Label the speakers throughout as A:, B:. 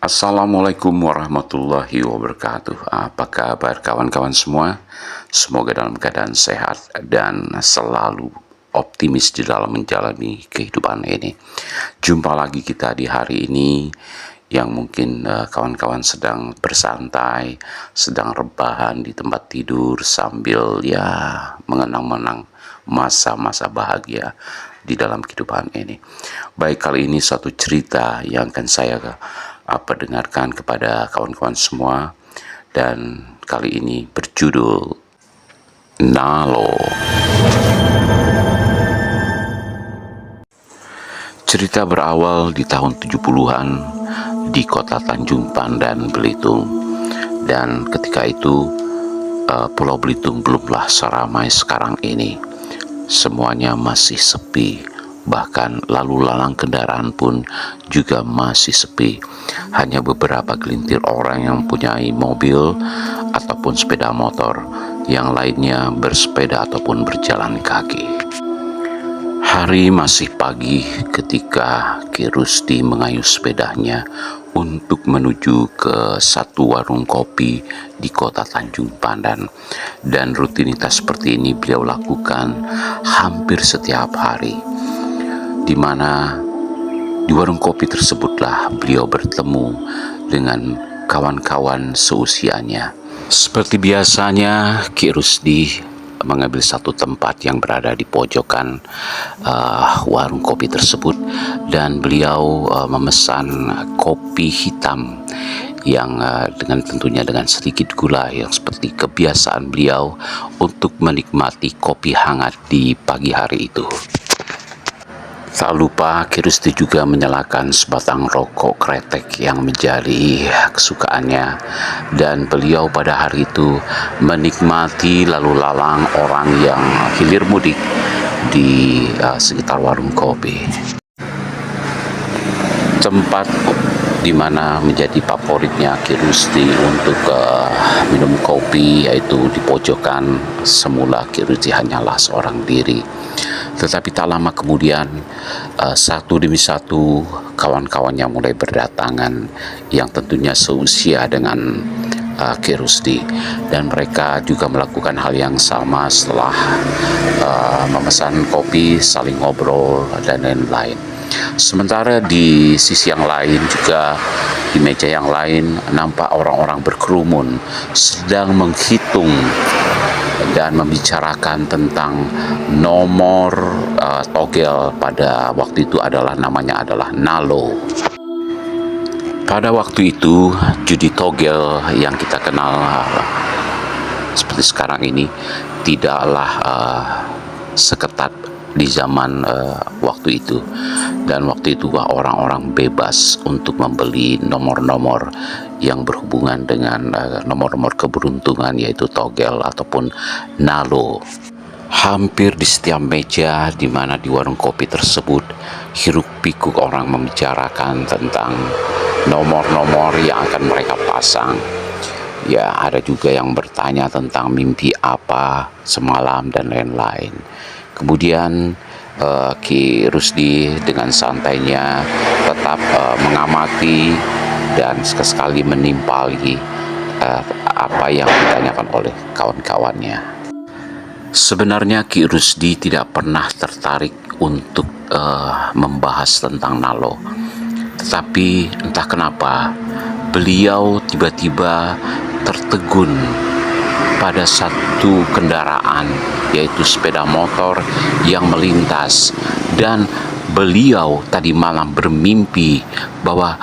A: Assalamualaikum warahmatullahi wabarakatuh. Apa kabar kawan-kawan semua? Semoga dalam keadaan sehat dan selalu optimis di dalam menjalani kehidupan ini. Jumpa lagi kita di hari ini yang mungkin kawan-kawan sedang bersantai, sedang rebahan di tempat tidur sambil mengenang-menang masa-masa bahagia di dalam kehidupan ini. Baik, kali ini suatu cerita yang akan saya dengarkan kepada kawan-kawan semua, dan kali ini berjudul Nalo. Cerita berawal di tahun 70-an di kota Tanjung Pandan, Belitung. Dan ketika itu Pulau Belitung belumlah seramai sekarang ini. Semuanya masih sepi, bahkan lalu lalang kendaraan pun juga masih sepi. Hanya beberapa gelintir orang yang mempunyai mobil ataupun sepeda motor, yang lainnya bersepeda ataupun berjalan kaki. Hari masih pagi ketika Ki Rusdi mengayuh sepedanya untuk menuju ke satu warung kopi di kota Tanjung Pandan. Dan rutinitas seperti ini beliau lakukan hampir setiap hari, di mana di warung kopi tersebutlah beliau bertemu dengan kawan-kawan seusianya. Seperti biasanya, Ki Rusdi mengambil satu tempat yang berada di pojokan warung kopi tersebut, dan beliau memesan kopi hitam yang tentunya dengan sedikit gula, yang seperti kebiasaan beliau untuk menikmati kopi hangat di pagi hari itu. Tak lupa Ki Rusdi juga menyalakan sebatang rokok kretek yang menjadi kesukaannya, dan beliau pada hari itu menikmati lalu lalang orang yang hilir mudik di sekitar warung kopi. Tempat di mana menjadi favoritnya Ki Rusdi untuk minum kopi yaitu di pojokan. Semula Ki Rusdi hanyalah seorang diri, tetapi tak lama kemudian satu demi satu kawan-kawannya mulai berdatangan, yang tentunya seusia dengan Ki Rusdi, dan mereka juga melakukan hal yang sama. Setelah memesan kopi, saling ngobrol dan lain-lain. Sementara di sisi yang lain juga, di meja yang lain, nampak orang-orang berkerumun sedang menghitung dan membicarakan tentang nomor togel. Pada waktu itu namanya adalah Nalo. Pada waktu itu judi togel yang kita kenal seperti sekarang ini tidaklah seketat di zaman waktu itu. Dan waktu itu orang-orang bebas untuk membeli nomor-nomor yang berhubungan dengan nomor-nomor keberuntungan, yaitu togel ataupun Nalo. Hampir di setiap meja di mana di warung kopi tersebut, hiruk pikuk orang membicarakan tentang nomor-nomor yang akan mereka pasang. Ya, ada juga yang bertanya tentang mimpi apa semalam dan lain-lain. Kemudian Ki Rusdi dengan santainya tetap mengamati dan sekali menimpali apa yang ditanyakan oleh kawan-kawannya. Sebenarnya Ki Rusdi tidak pernah tertarik untuk membahas tentang Nalo, tetapi entah kenapa beliau tiba-tiba tertegun pada satu kendaraan, yaitu sepeda motor yang melintas, dan beliau tadi malam bermimpi bahwa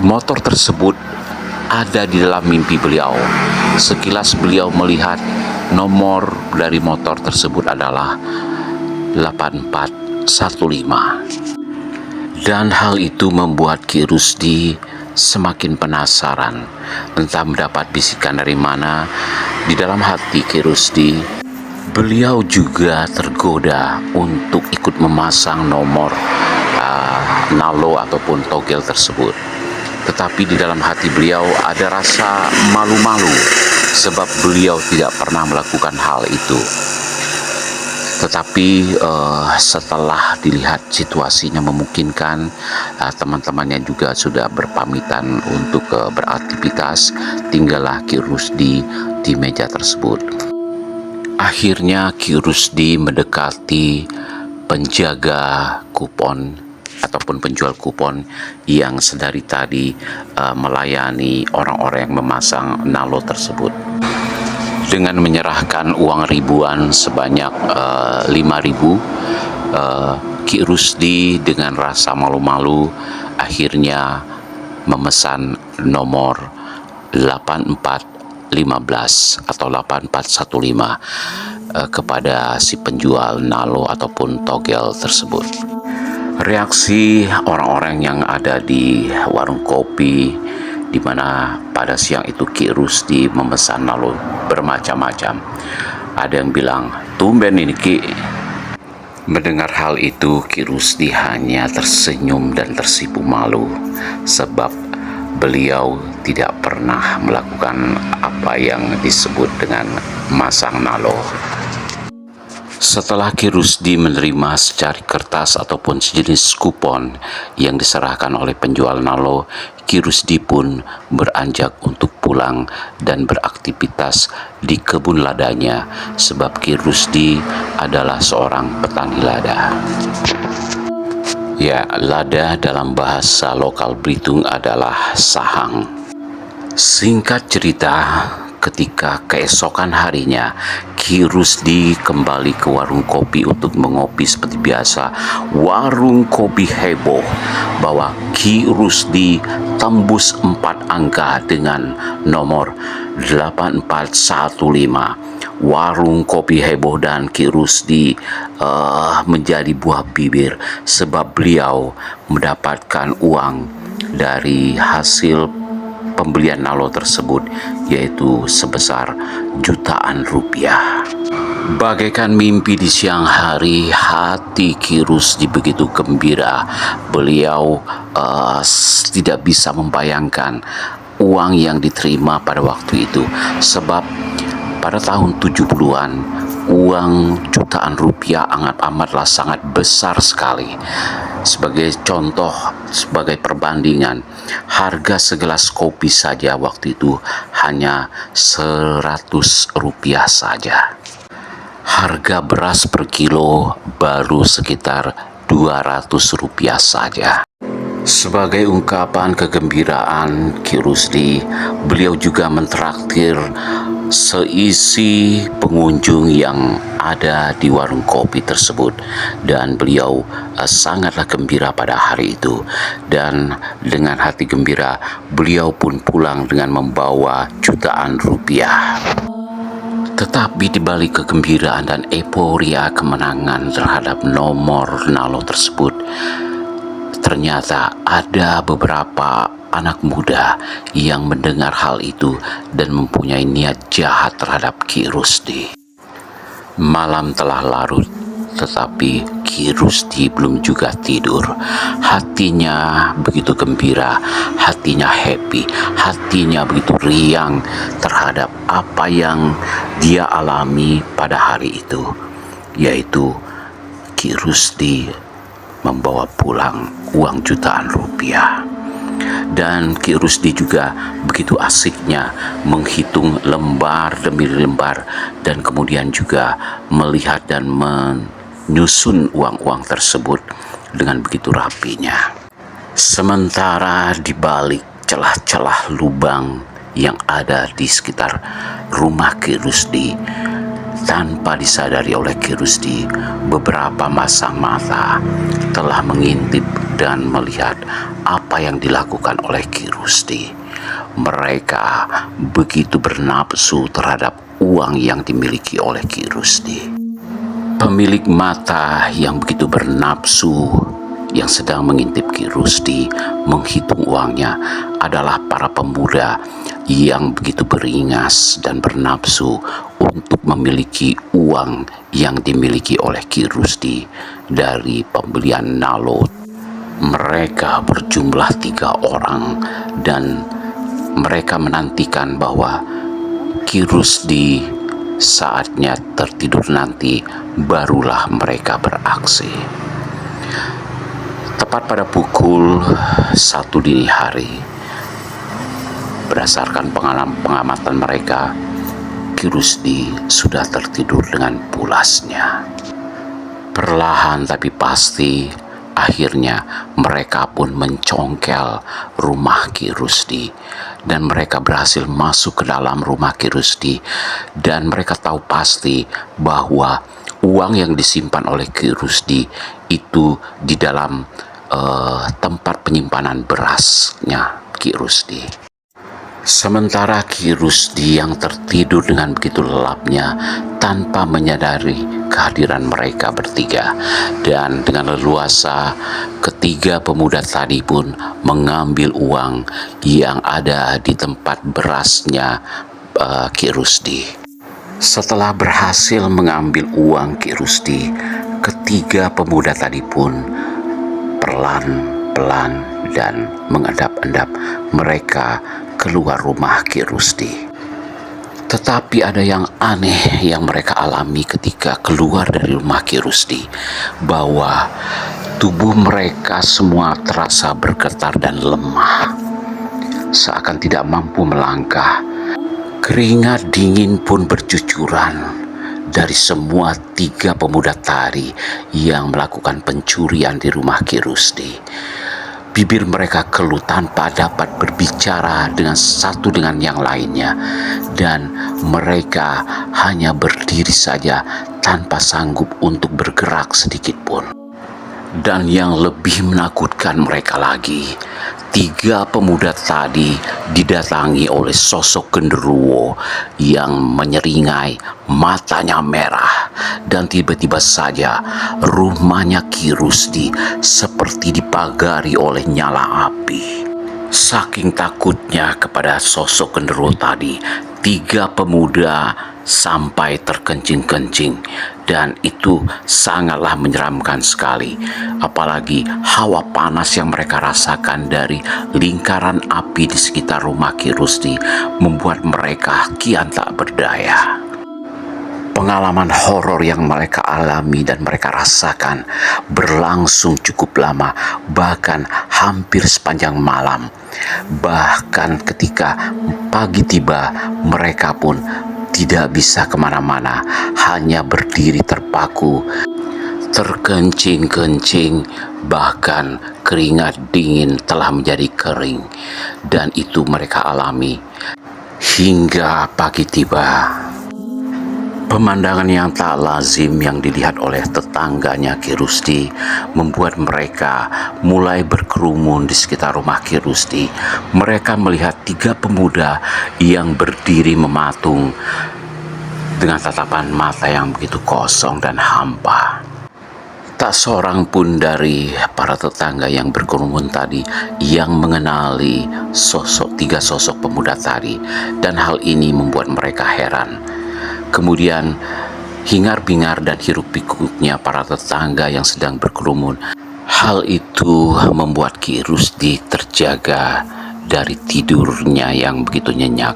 A: motor tersebut ada di dalam mimpi beliau. Sekilas beliau melihat nomor dari motor tersebut adalah 8415, dan hal itu membuat Ki Rusdi semakin penasaran, entah mendapat bisikan dari mana. Di dalam hati Ki Rusdi, beliau juga tergoda untuk ikut memasang nomor Nalo ataupun togel tersebut. Tetapi di dalam hati beliau ada rasa malu-malu, sebab beliau tidak pernah melakukan hal itu. Tetapi setelah dilihat situasinya memungkinkan, teman-temannya juga sudah berpamitan untuk beraktivitas, tinggallah Ki Rusdi di meja tersebut. Akhirnya Ki Rusdi mendekati penjaga kupon ataupun penjual kupon yang sedari tadi melayani orang-orang yang memasang nalo tersebut. Dengan menyerahkan uang ribuan sebanyak 5.000, Ki Rusdi dengan rasa malu-malu akhirnya memesan nomor 8415 atau 8415 kepada si penjual nalo ataupun togel tersebut. Reaksi orang-orang yang ada di warung kopi di mana pada siang itu Ki Rusdi memesan nalo bermacam-macam. Ada yang bilang, "Tumben ini Ki." Mendengar hal itu, Ki Rusdi hanya tersenyum dan tersipu malu sebab beliau tidak pernah melakukan apa yang disebut dengan masang nalo. Setelah Ki Rusdi menerima secari kertas ataupun sejenis kupon yang diserahkan oleh penjual nalo, Ki Rusdi pun beranjak untuk pulang dan beraktivitas di kebun ladanya sebab Ki Rusdi adalah seorang petani lada. Ya, lada dalam bahasa lokal Belitung adalah sahang. Singkat cerita, ketika keesokan harinya Ki Rusdi kembali ke warung kopi untuk mengopi seperti biasa, warung kopi heboh bahwa Ki Rusdi tembus 4 angka dengan nomor 8415. Warung kopi heboh dan Ki Rusdi menjadi buah bibir sebab beliau mendapatkan uang dari hasil pembelian nalo tersebut, yaitu sebesar jutaan rupiah. Bagaikan mimpi di siang hari, hati Ki Rusdi begitu gembira. Beliau tidak bisa membayangkan uang yang diterima pada waktu itu, sebab pada tahun 70-an uang jutaan rupiah amatlah sangat besar sekali. Sebagai contoh, sebagai perbandingan, harga segelas kopi saja waktu itu hanya 100 rupiah saja. Harga beras per kilo baru sekitar 200 rupiah saja. Sebagai ungkapan kegembiraan Ki Rusdi, beliau juga mentraktir seisi pengunjung yang ada di warung kopi tersebut, dan beliau sangatlah gembira pada hari itu. Dan dengan hati gembira, beliau pun pulang dengan membawa jutaan rupiah. Tetapi di balik kegembiraan dan euforia kemenangan terhadap nomor nalo tersebut, ternyata ada beberapa anak muda yang mendengar hal itu dan mempunyai niat jahat terhadap Ki Rusdi. Malam telah larut, tetapi Ki Rusdi belum juga tidur. Hatinya begitu gembira, hatinya happy, hatinya begitu riang terhadap apa yang dia alami pada hari itu, yaitu Ki Rusdi membawa pulang uang jutaan rupiah. Dan Ki Rusdi juga begitu asiknya menghitung lembar demi lembar dan kemudian juga melihat dan menyusun uang-uang tersebut dengan begitu rapinya. Sementara di balik celah-celah lubang yang ada di sekitar rumah Ki Rusdi, tanpa disadari oleh Ki Rusdi, beberapa masang mata telah mengintip dan melihat apa yang dilakukan oleh Ki Rusdi. Mereka begitu bernafsu terhadap uang yang dimiliki oleh Ki Rusdi. Pemilik mata yang begitu bernafsu yang sedang mengintip Ki Rusdi menghitung uangnya adalah para pemuda yang begitu beringas dan bernafsu untuk memiliki uang yang dimiliki oleh Ki Rusdi dari pembelian nalo. Mereka berjumlah 3 orang dan mereka menantikan bahwa Ki Rusdi saatnya tertidur nanti barulah mereka beraksi. Tepat pada pukul 1 dini hari, berdasarkan pengamatan mereka, Ki Rusdi sudah tertidur dengan pulasnya. Perlahan tapi pasti, akhirnya mereka pun mencongkel rumah Ki Rusdi, dan mereka berhasil masuk ke dalam rumah Ki Rusdi, dan mereka tahu pasti bahwa uang yang disimpan oleh Ki Rusdi itu di dalam tempat penyimpanan berasnya Ki Rusdi. Sementara Ki Rusdi yang tertidur dengan begitu lelapnya tanpa menyadari kehadiran mereka bertiga, dan dengan leluasa ketiga pemuda tadi pun mengambil uang yang ada di tempat berasnya Ki Rusdi. Setelah berhasil mengambil uang Ki Rusdi, ketiga pemuda tadi pun pelan-pelan dan mengendap-endap mereka keluar rumah Ki Rusdi. Tetapi ada yang aneh yang mereka alami ketika keluar dari rumah Ki Rusdi, bahwa tubuh mereka semua terasa bergetar dan lemah, seakan tidak mampu melangkah. Keringat dingin pun bercucuran dari semua tiga pemuda tadi yang melakukan pencurian di rumah Ki Rusdi. Bibir mereka keluh tanpa dapat berbicara dengan satu dengan yang lainnya, dan mereka hanya berdiri saja tanpa sanggup untuk bergerak sedikit pun. Dan yang lebih menakutkan mereka lagi, tiga pemuda tadi didatangi oleh sosok genderuwo yang menyeringai, matanya merah, dan tiba-tiba saja rumahnya Ki Rusdi seperti dipagari oleh nyala api. Saking takutnya kepada sosok genderuwo tadi, tiga pemuda sampai terkencing-kencing, dan itu sangatlah menyeramkan sekali. Apalagi hawa panas yang mereka rasakan dari lingkaran api di sekitar rumah Ki Rusdi membuat mereka kian tak berdaya. Pengalaman horor yang mereka alami dan mereka rasakan berlangsung cukup lama, bahkan hampir sepanjang malam. Bahkan ketika pagi tiba, mereka pun tidak bisa kemana-mana, hanya berdiri terpaku, terkencing-kencing, bahkan keringat dingin telah menjadi kering. Dan itu mereka alami hingga pagi tiba. Pemandangan yang tak lazim yang dilihat oleh tetangganya Ki Rusdi membuat mereka mulai berkerumun di sekitar rumah Ki Rusdi. Mereka melihat tiga pemuda yang berdiri mematung dengan tatapan mata yang begitu kosong dan hampa. Tak seorang pun dari para tetangga yang berkerumun tadi yang mengenali tiga sosok pemuda tadi, dan hal ini membuat mereka heran. Kemudian hingar-bingar dan hiruk-pikuknya para tetangga yang sedang berkerumun. Hal itu membuat Ki Rusdi terjaga dari tidurnya yang begitu nyenyak,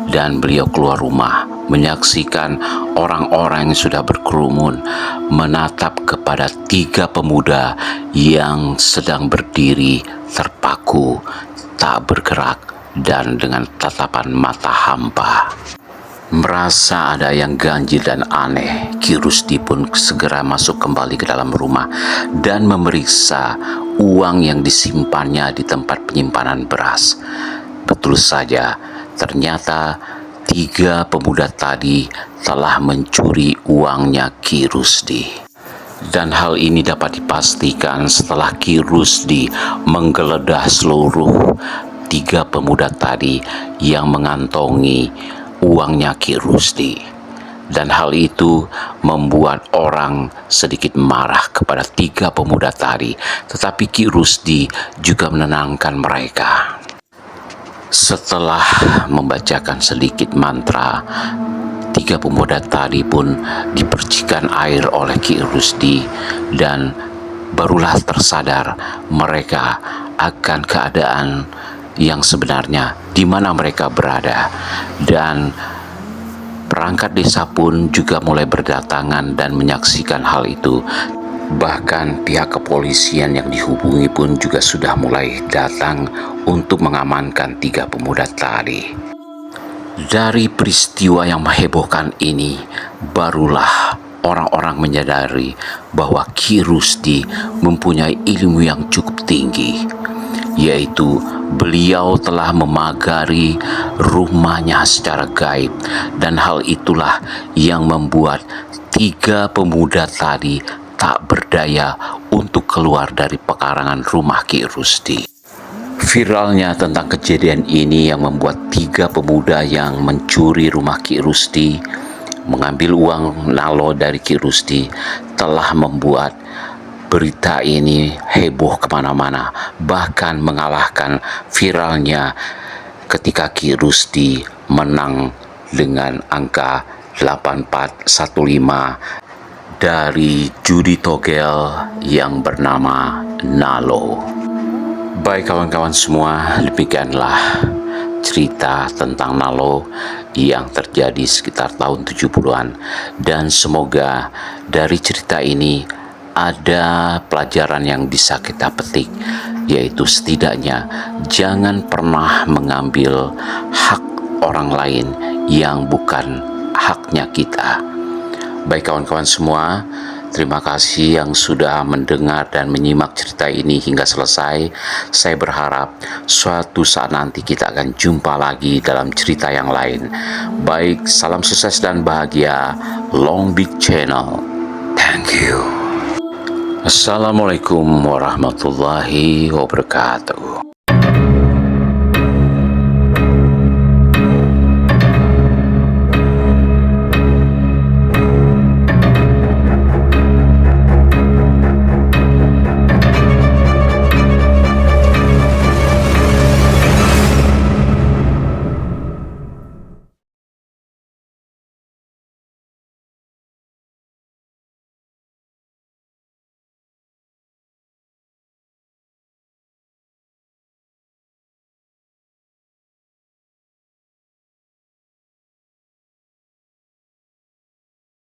A: dan beliau keluar rumah menyaksikan orang-orang yang sudah berkerumun menatap kepada tiga pemuda yang sedang berdiri terpaku, tak bergerak, dan dengan tatapan mata hampa. Merasa ada yang ganjil dan aneh, Ki Rusdi pun segera masuk kembali ke dalam rumah dan memeriksa uang yang disimpannya di tempat penyimpanan beras. Betul saja, ternyata tiga pemuda tadi telah mencuri uangnya Ki Rusdi. Dan hal ini dapat dipastikan setelah Ki Rusdi menggeledah seluruh tiga pemuda tadi yang mengantongi uangnya Ki Rusdi. Dan hal itu membuat orang sedikit marah kepada tiga pemuda tadi, tetapi Ki Rusdi juga menenangkan mereka. Setelah membacakan sedikit mantra, tiga pemuda tadi pun dipercikan air oleh Ki Rusdi, dan barulah tersadar mereka akan keadaan yang sebenarnya di mana mereka berada. Dan Perangkat desa pun juga mulai berdatangan dan menyaksikan hal itu. Bahkan pihak kepolisian yang dihubungi pun juga sudah mulai datang untuk mengamankan 3 pemuda tadi. Dari peristiwa yang menghebohkan ini, barulah orang-orang menyadari bahwa Ki Rusdi mempunyai ilmu yang cukup tinggi, yaitu beliau telah memagari rumahnya secara gaib, dan hal itulah yang membuat 3 pemuda tadi tak berdaya untuk keluar dari pekarangan rumah Ki Rusdi. Viralnya tentang kejadian ini yang membuat 3 pemuda yang mencuri rumah Ki Rusdi, mengambil uang nalo dari Ki Rusdi, telah membuat berita ini heboh kemana-mana, bahkan mengalahkan viralnya ketika Ki Rusdi menang dengan angka 8415 dari judi togel yang bernama Nalo. Baik kawan-kawan semua, demikianlah cerita tentang Nalo yang terjadi sekitar tahun 70-an, dan semoga dari cerita ini ada pelajaran yang bisa kita petik, yaitu setidaknya jangan pernah mengambil hak orang lain yang bukan haknya kita. Baik kawan-kawan semua, terima kasih yang sudah mendengar dan menyimak cerita ini hingga selesai. Saya berharap suatu saat nanti kita akan jumpa lagi dalam cerita yang lain. Baik, salam sukses dan bahagia. Long Big Channel. Thank you. Assalamualaikum warahmatullahi wabarakatuh.